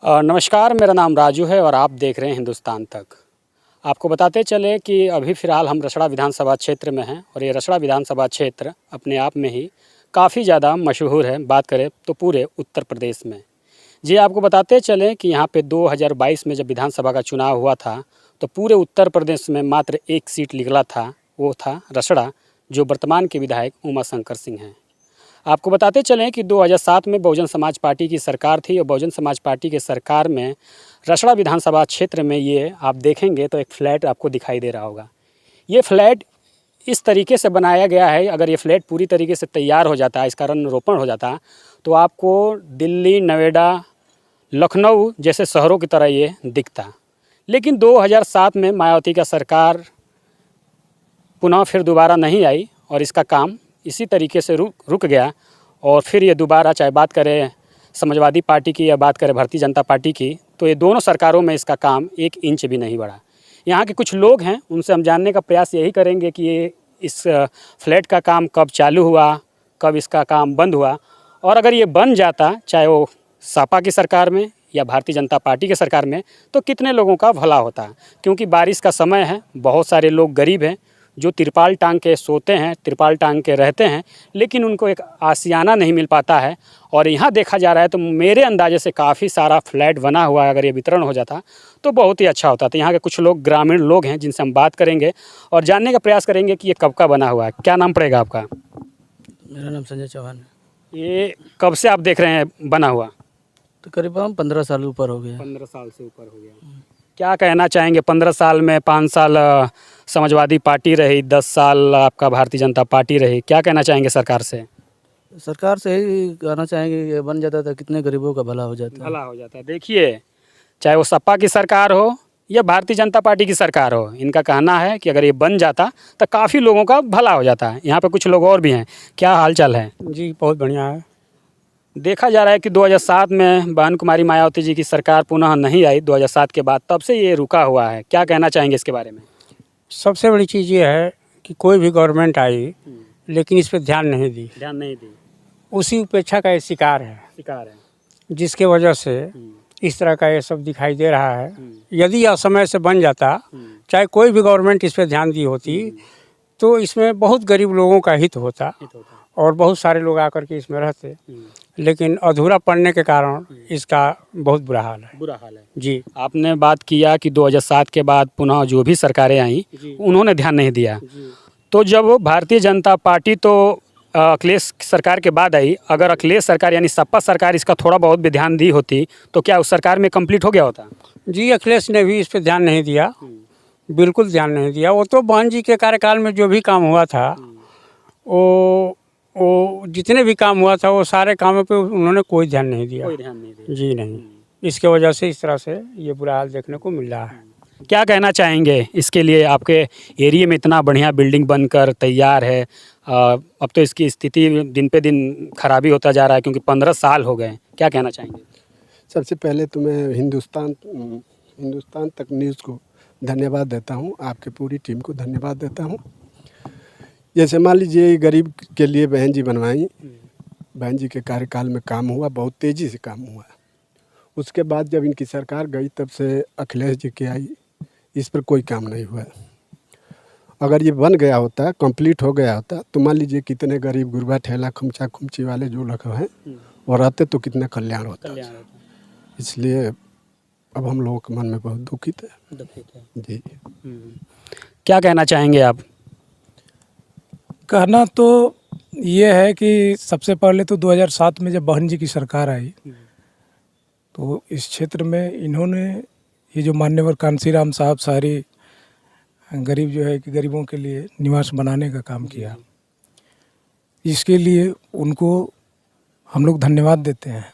नमस्कार, मेरा नाम राजू है और आप देख रहे हैं हिंदुस्तान तक। आपको बताते चले कि अभी फ़िलहाल हम रसड़ा विधानसभा क्षेत्र में हैं और ये रसड़ा विधानसभा क्षेत्र अपने आप में ही काफ़ी ज़्यादा मशहूर है, बात करें तो पूरे उत्तर प्रदेश में। जी, आपको बताते चलें कि यहाँ पे 2022 में जब विधानसभा का चुनाव हुआ था तो पूरे उत्तर प्रदेश में मात्र एक सीट निकला था, वो था रसड़ा, जो वर्तमान के विधायक उमाशंकर सिंह हैं। आपको बताते चलें कि 2007 में बहुजन समाज पार्टी की सरकार थी और बहुजन समाज पार्टी के सरकार में रसड़ा विधानसभा क्षेत्र में ये आप देखेंगे तो एक फ्लैट आपको दिखाई दे रहा होगा। ये फ्लैट इस तरीके से बनाया गया है, अगर ये फ्लैट पूरी तरीके से तैयार हो जाता, इसका रंग रोपण हो जाता तो आपको दिल्ली, नोएडा, लखनऊ जैसे शहरों की तरह ये दिखता। लेकिन 2007 में मायावती का सरकार पुनः फिर दोबारा नहीं आई और इसका काम इसी तरीके से रुक गया और फिर ये दोबारा, चाहे बात करें समाजवादी पार्टी की या बात करें भारतीय जनता पार्टी की, तो ये दोनों सरकारों में इसका काम 1 इंच भी नहीं बढ़ा। यहाँ के कुछ लोग हैं, उनसे हम जानने का प्रयास यही करेंगे कि ये इस फ्लैट का काम कब चालू हुआ, कब इसका काम बंद हुआ, और अगर ये बन जाता, चाहे वो सपा की सरकार में या भारतीय जनता पार्टी की सरकार में, तो कितने लोगों का भला होता। क्योंकि बारिश का समय है, बहुत सारे लोग गरीब हैं जो तिरपाल टांग के सोते हैं, तिरपाल टांग के रहते हैं, लेकिन उनको एक आशियाना नहीं मिल पाता है। और यहाँ देखा जा रहा है तो मेरे अंदाजे से काफ़ी सारा फ्लैट बना हुआ है, अगर ये वितरण हो जाता तो बहुत ही अच्छा होता। तो यहाँ के कुछ लोग, ग्रामीण लोग हैं, जिनसे हम बात करेंगे और जानने का प्रयास करेंगे कि ये कब का बना हुआ है। क्या नाम पड़ेगा आपका? मेरा नाम संजय चौहान है। ये कब से आप देख रहे हैं बना हुआ? तो करीबन 15 साल ऊपर हो गया। 15 साल से ऊपर हो गया। क्या कहना चाहेंगे? 15 साल में 5 साल समाजवादी पार्टी रही, 10 साल आपका भारतीय जनता पार्टी रही, क्या कहना चाहेंगे सरकार से? सरकार से ही कहना चाहेंगे ये बन जाता था, कितने गरीबों का भला हो जाता। भला हो जाता है। देखिए, चाहे वो सपा की सरकार हो या भारतीय जनता पार्टी की सरकार हो, इनका कहना है कि अगर ये बन जाता तो काफ़ी लोगों का भला हो जाता है। यहाँ पे कुछ लोग और भी हैं। क्या हाल चाल है? जी बहुत बढ़िया है। देखा जा रहा है कि 2007 में बहन कुमारी मायावती जी की सरकार पुनः नहीं आई 2007 के बाद, तब से ये रुका हुआ है। क्या कहना चाहेंगे इसके बारे में? सबसे बड़ी चीज़ ये है कि कोई भी गवर्नमेंट आई लेकिन इस पर ध्यान नहीं दी, उसी उपेक्षा का ये शिकार है, जिसके वजह से इस तरह का ये सब दिखाई दे रहा है। यदि असमय से बन जाता, चाहे कोई भी गवर्नमेंट इस पर ध्यान दी होती, तो इसमें बहुत गरीब लोगों का हित होता और बहुत सारे लोग आकर के इसमें रहते। लेकिन अधूरा पड़ने के कारण इसका बहुत बुरा हाल है। जी, आपने बात किया कि 2007 के बाद पुनः जो भी सरकारें आई उन्होंने ध्यान नहीं दिया। तो जब भारतीय जनता पार्टी तो अखिलेश सरकार के बाद आई, अगर अखिलेश सरकार यानी सपा सरकार इसका थोड़ा बहुत भी ध्यान दी होती तो क्या उस सरकार में कंप्लीट हो गया होता? जी, अखिलेश ने भी इस पर ध्यान नहीं दिया, बिल्कुल ध्यान नहीं दिया। वो तो बहन जी के कार्यकाल में जो भी काम हुआ था, वो जितने भी काम हुआ था वो सारे कामों पे उन्होंने कोई ध्यान नहीं दिया। जी नहीं, इसके वजह से इस तरह से ये बुरा हाल देखने को मिल रहा है। क्या कहना चाहेंगे इसके लिए? आपके एरिया में इतना बढ़िया बिल्डिंग बनकर तैयार है, अब तो इसकी स्थिति दिन पे दिन खराबी होता जा रहा है क्योंकि 15 साल हो गए। क्या कहना चाहेंगे? सबसे पहले तो मैं हिंदुस्तान तक न्यूज़ को धन्यवाद देता हूँ, आपके पूरी टीम को धन्यवाद देता हूँ। जैसे मान लीजिए गरीब के लिए बहन जी बनवाई, बहन जी के कार्यकाल में काम हुआ, बहुत तेज़ी से काम हुआ। उसके बाद जब इनकी सरकार गई तब से अखिलेश जी की आई, इस पर कोई काम नहीं हुआ। अगर ये बन गया होता, कंप्लीट हो गया होता, तो मान लीजिए कितने गरीब गुरबा ठेला खुमचा खुमची वाले जो लोग हैं वो रहते तो कितना कल्याण होता। इसलिए अब हम लोगों के मन में बहुत दुखित है। जी, क्या कहना चाहेंगे आप? कहना तो ये है कि सबसे पहले तो 2007 में जब बहन जी की सरकार आई तो इस क्षेत्र में इन्होंने ये जो मान्यवर कांसीराम साहब सारी गरीब जो है कि गरीबों के लिए निवास बनाने का काम किया। इसके लिए उनको हम लोग धन्यवाद देते हैं।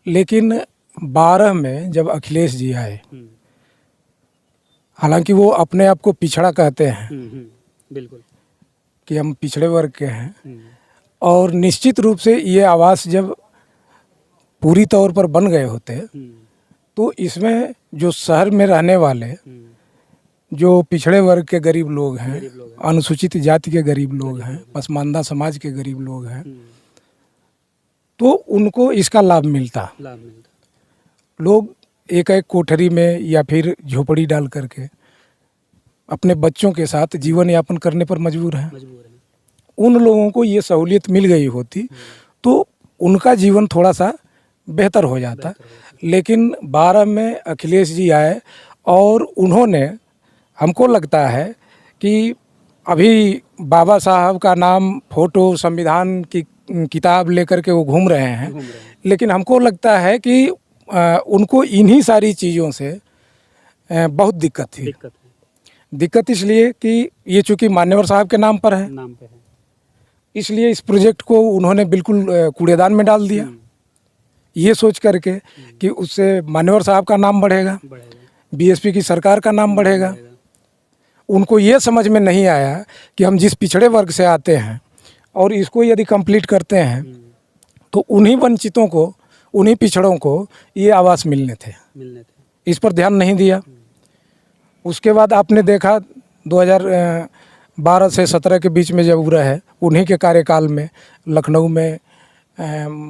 लेकिन 12 में जब अखिलेश जी आए, हालांकि वो अपने आप को पिछड़ा कहते हैं, बिल्कुल, कि हम पिछड़े वर्ग के हैं, और निश्चित रूप से ये आवास जब पूरी तौर पर बन गए होते तो इसमें जो शहर में रहने वाले जो पिछड़े वर्ग के गरीब लोग हैं, अनुसूचित जाति के गरीब लोग हैं, पसमानदा समाज के गरीब लोग हैं, तो उनको इसका लाभ मिलता। लोग एक एक कोठरी में या फिर झोपड़ी डाल करके अपने बच्चों के साथ जीवन यापन करने पर मजबूर हैं। उन लोगों को ये सहूलियत मिल गई होती तो उनका जीवन थोड़ा सा बेहतर हो जाता। लेकिन 12 में अखिलेश जी आए और उन्होंने, हमको लगता है कि अभी बाबा साहब का नाम, फोटो, संविधान की किताब लेकर के वो घूम रहे हैं, लेकिन हमको लगता है कि उनको इन्हीं सारी चीज़ों से बहुत दिक्कत थी। दिक्कत इसलिए कि ये चूँकि मान्यवर साहब के नाम पर है, इसलिए इस प्रोजेक्ट को उन्होंने बिल्कुल कूड़ेदान में डाल दिया, ये सोच करके कि उससे मान्यवर साहब का नाम बढ़ेगा, बीएसपी की सरकार का नाम बढ़ेगा। उनको ये समझ में नहीं आया कि हम जिस पिछड़े वर्ग से आते हैं और इसको यदि कंप्लीट करते हैं तो उन्हीं वंचितों को, उन्हीं पिछड़ों को ये आवास मिलने थे। इस पर ध्यान नहीं दिया। उसके बाद आपने देखा 2012 से 17 के बीच में जब हुआ है, उन्हीं के कार्यकाल में लखनऊ में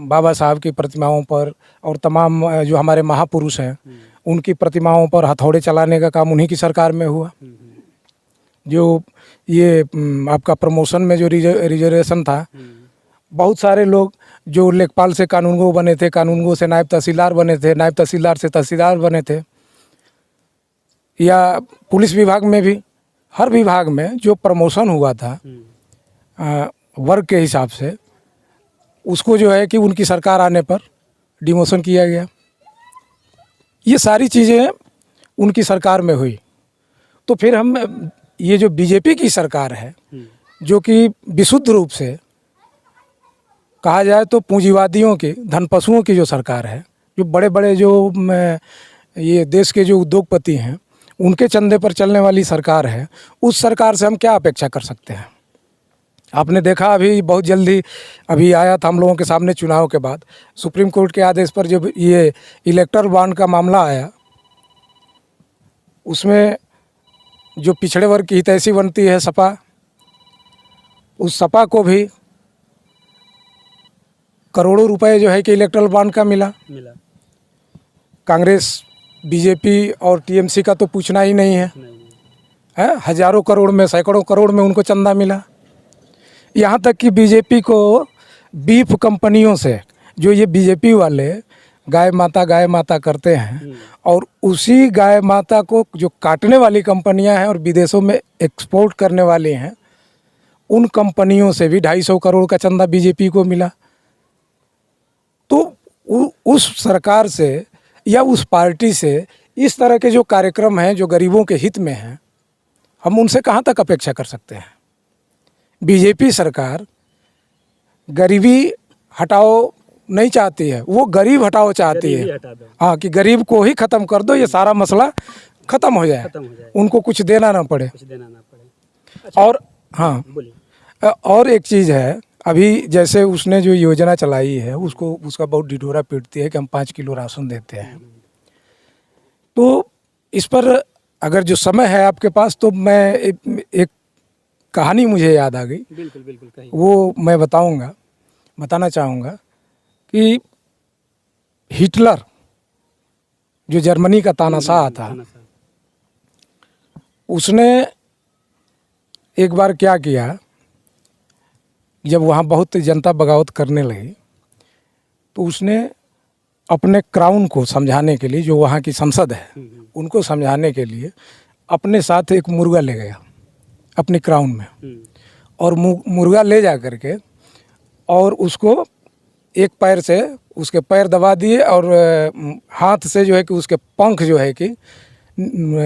बाबा साहब की प्रतिमाओं पर और तमाम जो हमारे महापुरुष हैं उनकी प्रतिमाओं पर हथौड़े चलाने का काम उन्हीं की सरकार में हुआ। जो ये आपका प्रमोशन में जो रिजर्वेशन था, बहुत सारे लोग जो लेखपाल से कानूनगो बने थे, कानूनगो से नायब तहसीलदार बने थे, नायब तहसीलदार से तहसीलदार बने थे, या पुलिस विभाग में भी, हर विभाग में जो प्रमोशन हुआ था वर्ग के हिसाब से, उसको जो है कि उनकी सरकार आने पर डिमोशन किया गया। ये सारी चीज़ें उनकी सरकार में हुई। तो फिर हम, ये जो बीजेपी की सरकार है, जो कि विशुद्ध रूप से कहा जाए तो पूंजीवादियों की, धनपशुओं की जो सरकार है, जो बड़े बड़े जो ये देश के जो उद्योगपति हैं उनके चंदे पर चलने वाली सरकार है, उस सरकार से हम क्या अपेक्षा कर सकते हैं। आपने देखा अभी बहुत जल्दी अभी आया था हम लोगों के सामने चुनाव के बाद, सुप्रीम कोर्ट के आदेश पर जब ये इलेक्टर बॉन्ड का मामला आया, उसमें जो पिछड़े वर्ग की हितैषी बनती है सपा, उस सपा को भी करोड़ों रुपए जो है कि इलेक्ट्रल बॉन्ड का मिला। कांग्रेस, बीजेपी और टीएमसी का तो पूछना ही नहीं है, हजारों करोड़ में, सैकड़ों करोड़ में उनको चंदा मिला। यहाँ तक कि बीजेपी को बीफ कंपनियों से, जो ये बीजेपी वाले गाय माता करते हैं, और उसी गाय माता को जो काटने वाली कंपनियां हैं और विदेशों में एक्सपोर्ट करने वाली हैं, उन कंपनियों से भी 250 करोड़ का चंदा बीजेपी को मिला। तो उस सरकार से या उस पार्टी से इस तरह के जो कार्यक्रम हैं जो गरीबों के हित में हैं, हम उनसे कहाँ तक अपेक्षा कर सकते हैं। बीजेपी सरकार गरीबी हटाओ नहीं चाहती है, वो गरीब हटाओ चाहती है। हाँ, कि गरीब को ही ख़त्म कर दो, ये सारा मसला ख़त्म हो जाए, उनको कुछ देना ना पड़े। और हाँ, और एक चीज़ है, अभी जैसे उसने जो योजना चलाई है उसका बहुत ढिढोरा पीटती है कि हम 5 किलो राशन देते हैं। तो इस पर अगर जो समय है आपके पास, तो मैं एक कहानी मुझे याद आ गई। बिल्कुल वो मैं बताना चाहूँगा कि हिटलर जो जर्मनी का तानाशाह था, उसने एक बार क्या किया, जब वहाँ बहुत जनता बगावत करने लगी, तो उसने अपने क्राउन को समझाने के लिए, जो वहाँ की संसद है उनको समझाने के लिए अपने साथ एक मुर्गा ले गया अपने क्राउन में, और मुर्गा ले जा करके और उसको एक पैर से उसके पैर दबा दिए और हाथ से जो है कि उसके पंख जो है कि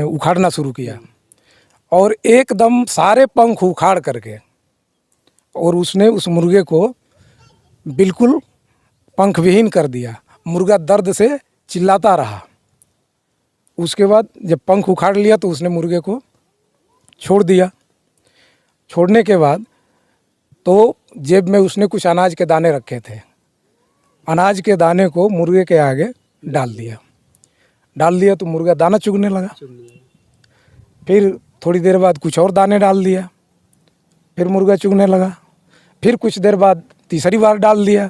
उखाड़ना शुरू किया, और एकदम सारे पंख उखाड़ करके, और उसने उस मुर्गे को बिल्कुल पंख विहीन कर दिया। मुर्गा दर्द से चिल्लाता रहा। उसके बाद जब पंख उखाड़ लिया तो उसने मुर्गे को छोड़ दिया। छोड़ने के बाद तो जेब में उसने कुछ अनाज के दाने रखे थे, अनाज के दाने को मुर्गे के आगे डाल दिया तो मुर्गा दाना चुगने लगा। फिर थोड़ी देर बाद कुछ और दाने डाल दिया, फिर मुर्गा चुगने लगा। फिर कुछ देर बाद तीसरी बार डाल दिया।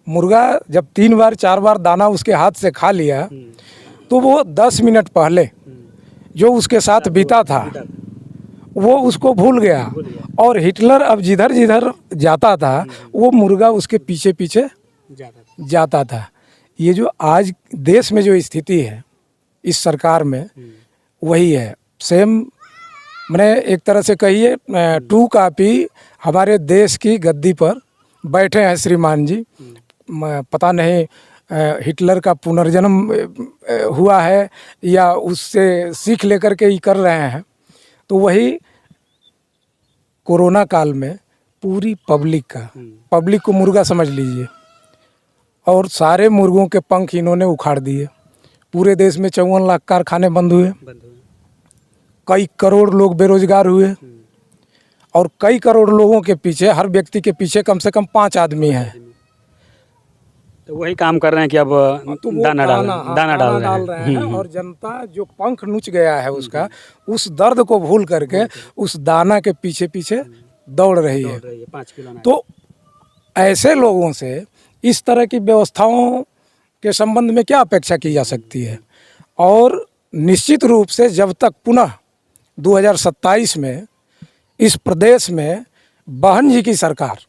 मुर्गा जब 3 बार 4 बार दाना उसके हाथ से खा लिया तो वो 10 मिनट पहले जो उसके साथ बीता था वो उसको भूल गया। और हिटलर अब जिधर जिधर जाता था वो मुर्गा उसके पीछे पीछे जाता था। ये जो आज देश में जो स्थिति है इस सरकार में वही है सेम। मैंने एक तरह से कहिए 2 कॉपी हमारे देश की गद्दी पर बैठे हैं श्रीमान जी। पता नहीं हिटलर का पुनर्जन्म हुआ है या उससे सीख लेकर के ही कर रहे हैं। तो वही कोरोना काल में पूरी पब्लिक को मुर्गा समझ लीजिए और सारे मुर्गों के पंख इन्होंने उखाड़ दिए। पूरे देश में 54 लाख कारखाने बंद हुए, कई करोड़ लोग बेरोजगार हुए और कई करोड़ लोगों के पीछे, हर व्यक्ति के पीछे कम से कम 5 आदमी हैं। तो वही काम कर रहे हैं कि अब तो वो दाना डाल रहे हैं और जनता जो पंख नुच गया है उसका, उस दर्द को भूल करके उस दाना के पीछे पीछे दौड़ रही है। 5 किलो तो ऐसे लोगों से इस तरह की व्यवस्थाओं के संबंध में क्या अपेक्षा की जा सकती है। और निश्चित रूप से जब तक पुनः 2027 में इस प्रदेश में बहन जी की सरकार,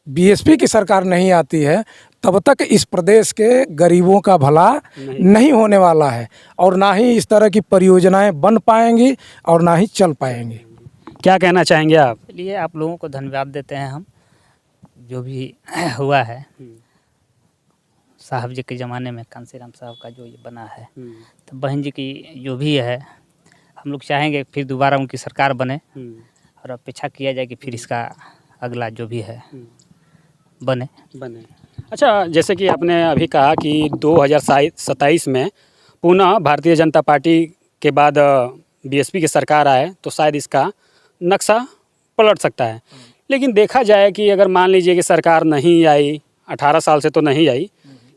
बीएसपी की सरकार नहीं आती है तब तक इस प्रदेश के गरीबों का भला नहीं होने वाला है और ना ही इस तरह की परियोजनाएं बन पाएंगी और ना ही चल पाएंगी। क्या कहना चाहेंगे आप? चलिए आप लोगों को धन्यवाद देते हैं हम, जो भी हुआ है साहब जी के ज़माने में कांसीराम साहब का जो ये बना है, तो बहन जी की जो भी है हम लोग चाहेंगे फिर दोबारा उनकी सरकार बने और अपेक्षा किया जाए कि फिर इसका अगला जो भी है बने। अच्छा, जैसे कि आपने अभी कहा कि 2027 में पुनः भारतीय जनता पार्टी के बाद बीएसपी की सरकार आए तो शायद इसका नक्शा पलट सकता है। लेकिन देखा जाए कि अगर मान लीजिए कि सरकार नहीं आई, 18 साल से तो नहीं आई,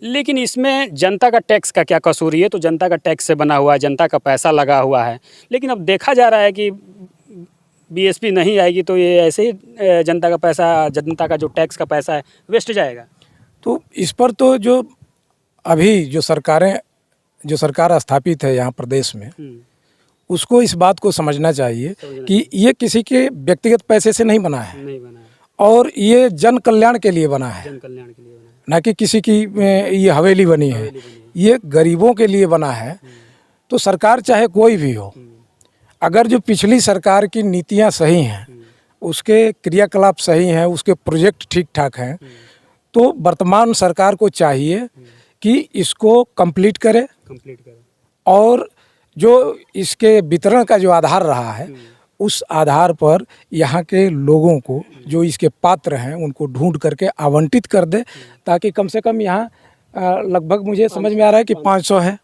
लेकिन इसमें जनता का टैक्स का क्या कसूर है? तो जनता का टैक्स से बना हुआ है, जनता का पैसा लगा हुआ है। लेकिन अब देखा जा रहा है कि बीएसपी नहीं आएगी तो ये ऐसे ही जनता का पैसा, जनता का जो टैक्स का पैसा है वेस्ट जाएगा। तो इस पर तो जो अभी जो सरकार स्थापित है यहाँ प्रदेश में, उसको इस बात को समझना चाहिए कि ये किसी के व्यक्तिगत पैसे से नहीं बना है और ये जन कल्याण के लिए बना है, ना कि किसी की ये हवेली बनी है। ये गरीबों के लिए बना है। तो सरकार चाहे कोई भी हो, अगर जो पिछली सरकार की नीतियाँ सही हैं, उसके क्रियाकलाप सही हैं, उसके प्रोजेक्ट ठीक ठाक हैं, तो वर्तमान सरकार को चाहिए कि इसको कंप्लीट करे और जो इसके वितरण का जो आधार रहा है उस आधार पर यहाँ के लोगों को जो इसके पात्र हैं उनको ढूंढ करके आवंटित कर दे, ताकि कम से कम यहाँ लगभग मुझे समझ में आ रहा है कि 500 है,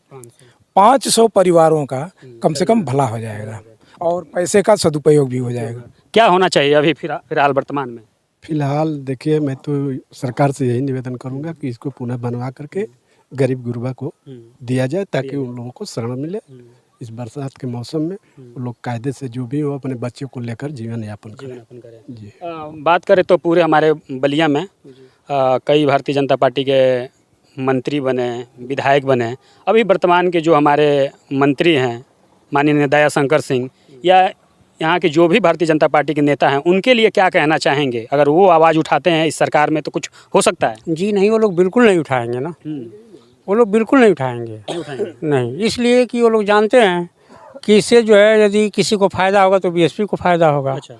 500 परिवारों का कम से कम भला हो जाएगा और पैसे का सदुपयोग भी हो जाएगा। क्या होना चाहिए अभी फिलहाल वर्तमान में? फिलहाल देखिए, मैं तो सरकार से यही निवेदन करूंगा कि इसको पुनः बनवा करके गरीब गुरबा को दिया जाए ताकि उन लोगों को शरण मिले। इस बरसात के मौसम में वो लोग कायदे से जो भी हो अपने बच्चों को लेकर जीवन यापन करें। जी। बात करें तो पूरे हमारे बलिया में कई भारतीय जनता पार्टी के मंत्री बने, विधायक बने। अभी वर्तमान के जो हमारे मंत्री हैं माननीय दयाशंकर सिंह या यहाँ के जो भी भारतीय जनता पार्टी के नेता हैं, उनके लिए क्या कहना चाहेंगे? अगर वो आवाज़ उठाते हैं इस सरकार में तो कुछ हो सकता है? जी नहीं, वो लोग बिल्कुल नहीं उठाएंगे ना, वो लोग बिल्कुल नहीं उठाएंगे। नहीं, इसलिए कि वो लोग जानते हैं कि इससे जो है यदि किसी को फ़ायदा होगा तो बीएसपी को फ़ायदा होगा। अच्छा,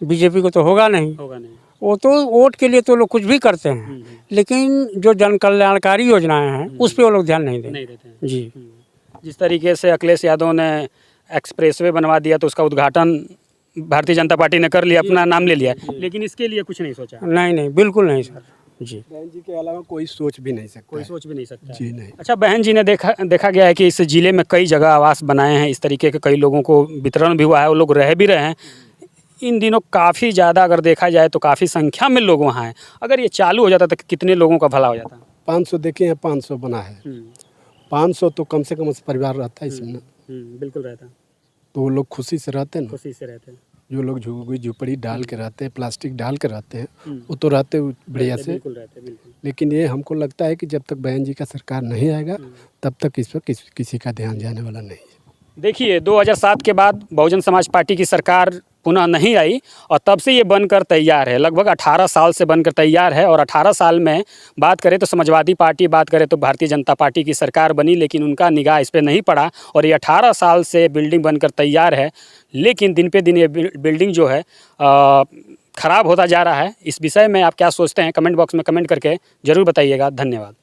बीजेपी को तो होगा नहीं। वो तो वोट के लिए तो लोग कुछ भी करते हैं, लेकिन जो जन कल्याणकारी योजनाएं हैं उस पर वो लोग ध्यान नहीं देते हैं। जी। जिस तरीके से अखिलेश यादव ने एक्सप्रेसवे बनवा दिया तो उसका उद्घाटन भारतीय जनता पार्टी ने कर लिया, अपना नाम ले लिया, लेकिन इसके लिए कुछ नहीं सोचा। नहीं, बिल्कुल नहीं सर। जी। बहन जी के अलावा कोई सोच भी नहीं सकता। जी नहीं। अच्छा, बहन जी ने देखा गया है कि इस ज़िले में कई जगह आवास बनाए हैं, इस तरीके के कई लोगों को वितरण भी हुआ है, वो लोग रह भी रहे हैं। इन दिनों काफ़ी ज़्यादा अगर देखा जाए तो काफ़ी संख्या में लोग वहाँ हैं। अगर ये चालू हो जाता तो कितने लोगों का भला हो जाता? 500 देखे हैं, 500 बना है। 500 तो कम से कम परिवार रहता है इसमें। बिल्कुल रहता। तो वो लोग खुशी से रहते हैं ना। खुशी से रहते हैं। जो लोग झुग्गी झुपड़ी डाल के रहते हैं, प्लास्टिक डाल के रहते हैं, वो तो रहते बढ़िया से। बिल्कुल। लेकिन ये हमको लगता है कि जब तक बहन जी का सरकार नहीं आएगा तब तक इस पर किसी का ध्यान जाने वाला नहीं है। देखिए 2007 के बाद बहुजन समाज पार्टी की सरकार पुनः नहीं आई और तब से ये बनकर तैयार है। लगभग 18 साल से बनकर तैयार है और 18 साल में बात करें तो समाजवादी पार्टी, बात करें तो भारतीय जनता पार्टी की सरकार बनी, लेकिन उनका निगाह इस पर नहीं पड़ा और ये 18 साल से बिल्डिंग बनकर तैयार है। लेकिन दिन पे दिन ये बिल्डिंग जो है ख़राब होता जा रहा है। इस विषय में आप क्या सोचते हैं, कमेंट बॉक्स में कमेंट करके ज़रूर बताइएगा। धन्यवाद।